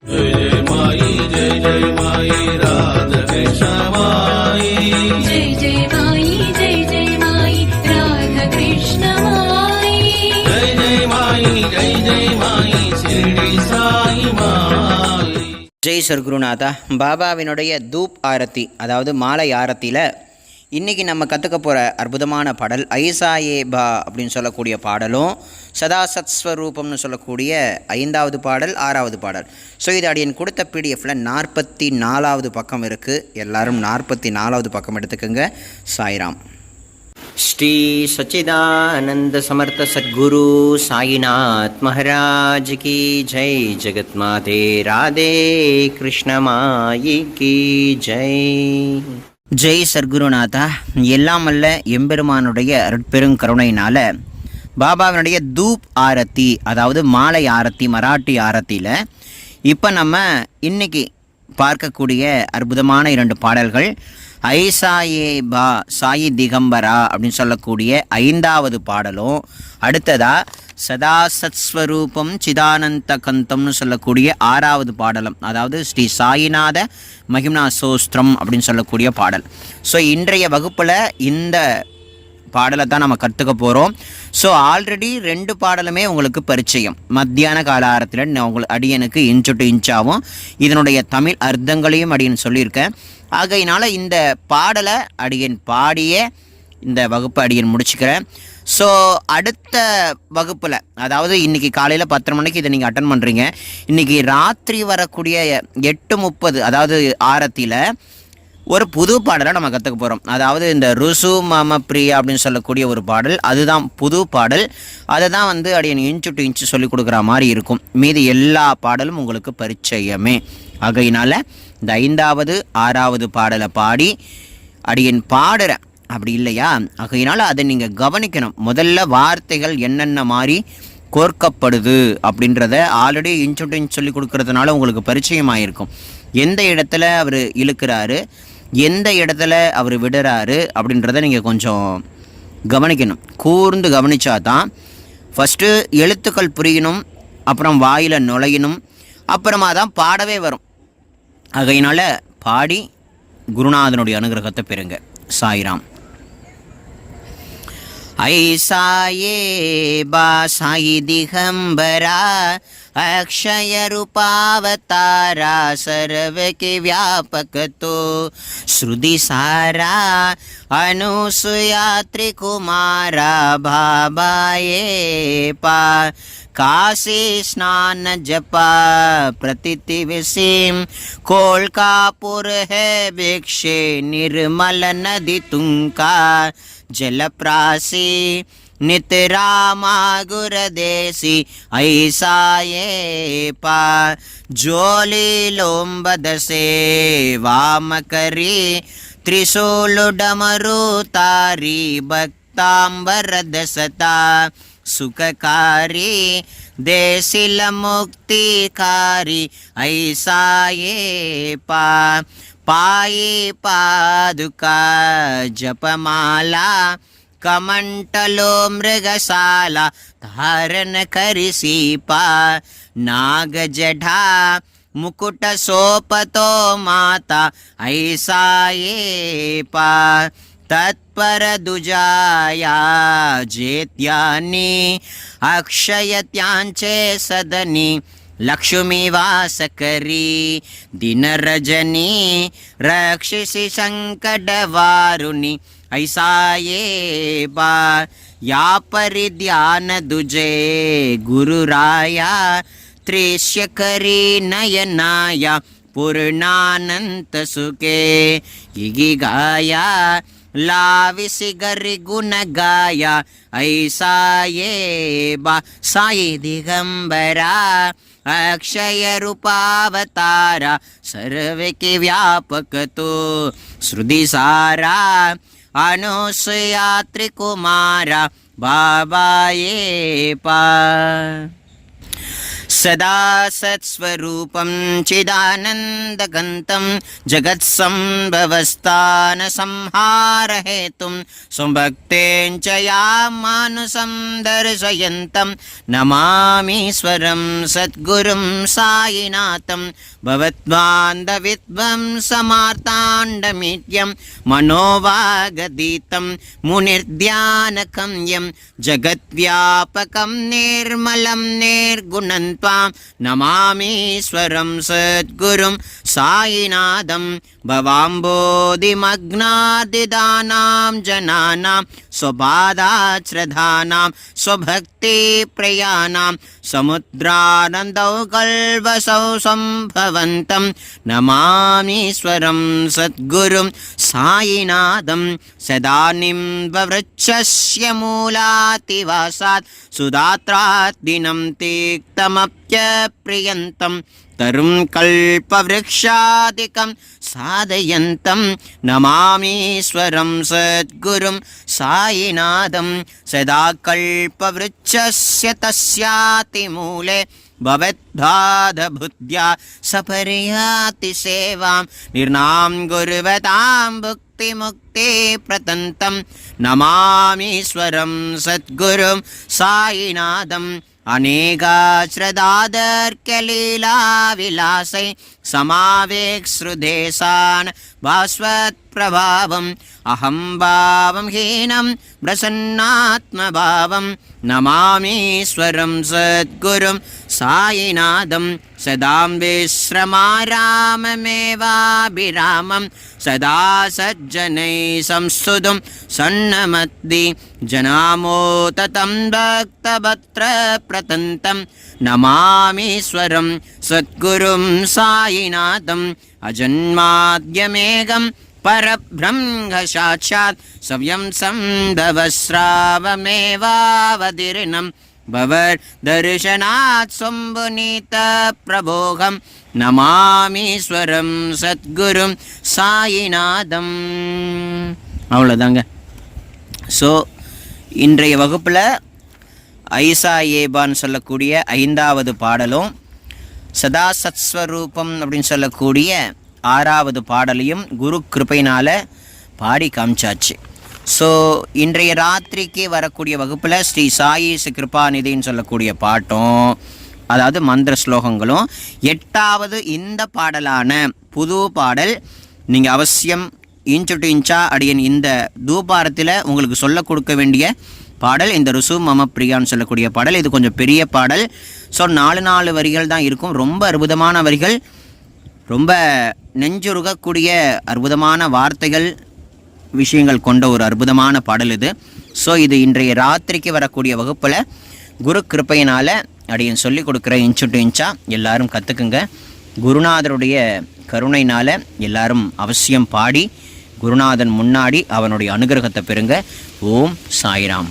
जय जय माई जय जय माई राधा कृष्ण माई जय जय माई जय जय माई राधा कृष्ण माई जय जय माई जय जय माई शिरडी साई माई. ஜெய் சர்க்குருநாதா. பாபாவினுடைய தூப் ஆரத்தி, அதாவது மாலை ஆரத்தியில் இன்றைக்கி நம்ம கற்றுக்க போகிற அற்புதமான பாடல் ஐசா ஏ பா அப்படின்னு சொல்லக்கூடிய பாடலும், சதா சத்ஸ்வரூபம்னு சொல்லக்கூடிய 5வது பாடல் 6வது பாடல். ஸோ இது அடியன் கொடுத்த பிடிஎஃப்பில் 44வது பக்கம் இருக்குது. எல்லோரும் 44வது பக்கம் எடுத்துக்கோங்க. சாய்ராம். ஸ்ரீ சச்சிதானந்த சமர்த்த சத்குரு சாயிநாத் மகாராஜ் கி ஜெய். ஜெகத் மாதே ராதே கிருஷ்ணமாயி கி ஜெய். ஜெய் சர்க்குருநாதா. எல்லாம் அல்ல எம்பெருமானுடைய அருட்பெருங்கருணையினால் பாபாவினுடைய தூப் ஆரத்தி, அதாவது மாலை ஆரத்தி, மராட்டி ஆரத்தியில் இப்போ நம்ம இன்றைக்கி பார்க்கக்கூடிய அற்புதமான 2 பாடல்கள் ஐசா ஏ பா சாயி திகம்பரா அப்படின்னு சொல்லக்கூடிய 5வது பாடலும், அடுத்ததாக சதா சத்ஸ்வரூபம் சிதானந்த கந்தம்னு சொல்லக்கூடிய 6வது பாடலும், அதாவது ஸ்ரீ சாயிநாத மகிம்னா சோஸ்திரம் அப்படின்னு சொல்லக்கூடிய பாடல். ஸோ இன்றைய வகுப்பில் இந்த பாடலை தான் நம்ம கற்றுக்க போகிறோம். ஸோ ஆல்ரெடி 2 பாடலுமே உங்களுக்கு பரிச்சயம். மத்தியான கால ஆரத்தில் நான் உங்களுக்கு அடியனுக்கு இன்ச்சு டு இன்ச்சாகவும் இதனுடைய தமிழ் அர்த்தங்களையும் அடியன் சொல்லியிருக்கேன். ஆகையினால் இந்த பாடலை அடியன் பாடிய இந்த வகுப்பை அடியன் முடிச்சுக்கிறேன். ஸோ அடுத்த வகுப்பில், அதாவது இன்றைக்கி காலையில் 10 மணிக்கு இதை நீங்கள் அட்டன் பண்ணுறீங்க. இன்றைக்கி ராத்திரி வரக்கூடிய 8:30, அதாவது ஆரத்தியில் ஒரு புது பாடலை நம்ம கற்றுக்க போகிறோம். அதாவது இந்த ருசு மம பிரியா அப்படின்னு சொல்லக்கூடிய ஒரு பாடல், அதுதான் புது பாடல். அதை தான் அடியன் இன்ச்சு டு இன்ச்சு சொல்லிக் கொடுக்குற மாதிரி இருக்கும். மீதி எல்லா பாடலும் உங்களுக்கு பரிச்சயமே. ஆகையினால் இந்த 5வது 6வது பாடலை பாடி அடியன் பாடுறேன், அப்படி இல்லையா? ஆகையினால் அதை நீங்கள் கவனிக்கணும். முதல்ல வார்த்தைகள் என்னென்ன மாதிரி கோர்க்கப்படுது அப்படின்றத ஆல்ரெடி இன்ச்சு டு இன்ச் சொல்லி கொடுக்கறதுனால உங்களுக்கு பரிச்சயமாயிருக்கும். எந்த இடத்துல அவர் இழுக்கிறாரு, எந்த இடத்துல அவர் விடுறாரு அப்படின்றத நீங்கள் கொஞ்சம் கவனிக்கணும். கூர்ந்து கவனித்தா தான் ஃபஸ்ட்டு எழுத்துக்கள் புரியணும், அப்புறம் வாயில் நுழையணும், அப்புறமா தான் பாடவே வரும். ஆகையினால் பாடி குருநாதனுடைய அனுகிரகத்தை பெறுங்க. சாய்ராம். ஐசா ஏ பா சாயி திகம்பரா अक्षय रूपावतारा सर्व के व्यापक तो श्रुति सारा अनुसुया त्रिकुमारा बाबाए पा काशी स्नान जपा प्रतिति विसीम कोलकापुर है भिक्षे निर्मल नदी तुंका जलप्रासी नितरामा गुरदेसी ऐसा ये पा जोली लोंबदसे वाम करी त्रिशूलुडमरु तारी भक्तांबरदसता सुखकारी देशिल मुक्तिकारी ऐसा ये पा पाई पादुका जपमाला कमंटलो मृगशाला धारण करिसीपा नाग जढ़ा मुकुट सोपतो माता ऐसा ये पा तत्पर दुजाया जेत्यानी अक्षयत्यांचे सदनी लक्ष्मी वास करी दिन रजनी रक्षसी संकट वारुणी ऐसा ये बा या परिध्यान दुजे गुरु राया त्रेष्य करी नयनाया पूर्णानंत सुखे इगी गाया लाविसी गरि गुण गाया ऐसा ये बा साई दिगंबरा अक्षय रूपावतारा सर्व के व्यापक तो श्रुति सारा अनुसुया त्रिकुमारा बाबा ये पा सदा सत्स्वरूपं चिदानन्दगन्तं जगत्सम्भवस्थानसंहारहेतुं स्वभक्तेन च यामानुसं दर्शयन्तं नमामीश्वरं सद्गुरुं साईनाथं भवद्बान्धविद्वं समार्ताण्डमीड्यं मनोवागदीतं मुनिर्ध्यानकं यं जगद्व्यापकं निर्मलं निर्गुणं त्वां नमामीश्वरं सद्गुरुं साईनाथं भवाम्बोधिमग्नादिदानां जनानां स्वबाधाश्रधानां स्वभक्तिप्रयाणां समुद्रानन्दौ कल्वसौ सम्भवन्तं नमामीश्वरं सद्गुरुं साईनाथं सदानिम्बवृक्षस्य मूलातिवासात् सुधात्राद्दिनं तीक्तमप्यप्रियन्तं तरुं कल्पवृक्षादिकं साधयन्तं नमामीश्वरं सद्गुरुं साईनाथं सदा कल्पवृक्षस्य तस्यातिमूले भवद्बाधबुद्ध्या सपर्याति सेवां निर्नां गुरुवतां भुक्तिमुक्तिप्रदन्तं नमामीश्वरं सद्गुरुं साईनाथं अनेकाश्रदादर्कलीलाविलासै समावेक्सृदेशान् भास्वत्प्रभावम् अहं भावं हीनं प्रसन्नात्मभावं नमामीश्वरं सद्गुरुं साईनाथं सदां विश्रमाराममेवाभिरामं सदा सज्जनैः संस्तुतं सन्नमद्दि जनामोततं भक्तभद्रप्रतन्तं नमामीश्वरं सद्गुरुं साईनाथम् अजन्माद्यमेकं परब्रह्म साक्षात् सव्यं सम्भवस्रावमेवावतीर्णं भवद्दर्शनात् शम्भुनीतप्रभोगं नमामीश्वरं सद्गुरुं சாயிநாதம். அவ்வளோதாங்க. ஸோ இன்றைய வகுப்பில் ஐசா ஏபான்னு சொல்லக்கூடிய 5வது பாடலும் சதா சத்ஸ்வரூபம் அப்படின்னு சொல்லக்கூடிய 6வது பாடலையும் குரு கிருபையினால் பாடி காமிச்சாச்சு. ஸோ இன்றைய ராத்திரிக்கு வரக்கூடிய வகுப்பில் ஸ்ரீ சாயி கிருபாநிதின்னு சொல்லக்கூடிய பாட்டும், அதாவது மந்திர ஸ்லோகங்களும், 8வது இந்த பாடலான புது பாடல் நீங்கள் அவசியம் இன்ச்சு டு இன்ச்சா அடியன் இந்த தூபாரத்தில் உங்களுக்கு சொல்ல கொடுக்க வேண்டிய பாடல் இந்த ருசு மம பிரியான்னு சொல்லக்கூடிய பாடல். இது கொஞ்சம் பெரிய பாடல். ஸோ 4 வரிகள் தான் இருக்கும். ரொம்ப அற்புதமான வரிகள், ரொம்ப நெஞ்சுருகக்கூடிய அற்புதமான வார்த்தைகள், விஷயங்கள் கொண்ட ஒரு அற்புதமான பாடல் இது. ஸோ இது இன்றைய ராத்திரிக்கு வரக்கூடிய வகுப்பில் குரு கிருப்பையினால் அடியன் சொல்லி கொடுக்குற இன்ச்சு டு இன்ச்சா எல்லாரும் கற்றுக்குங்க. குருநாதருடைய கருணையினால் எல்லாரும் அவசியம் பாடி குருநாதன் முன்னாடி அவனுடைய அனுகிரகத்தை பெறுங்க. ஓம் சாய்ராம்.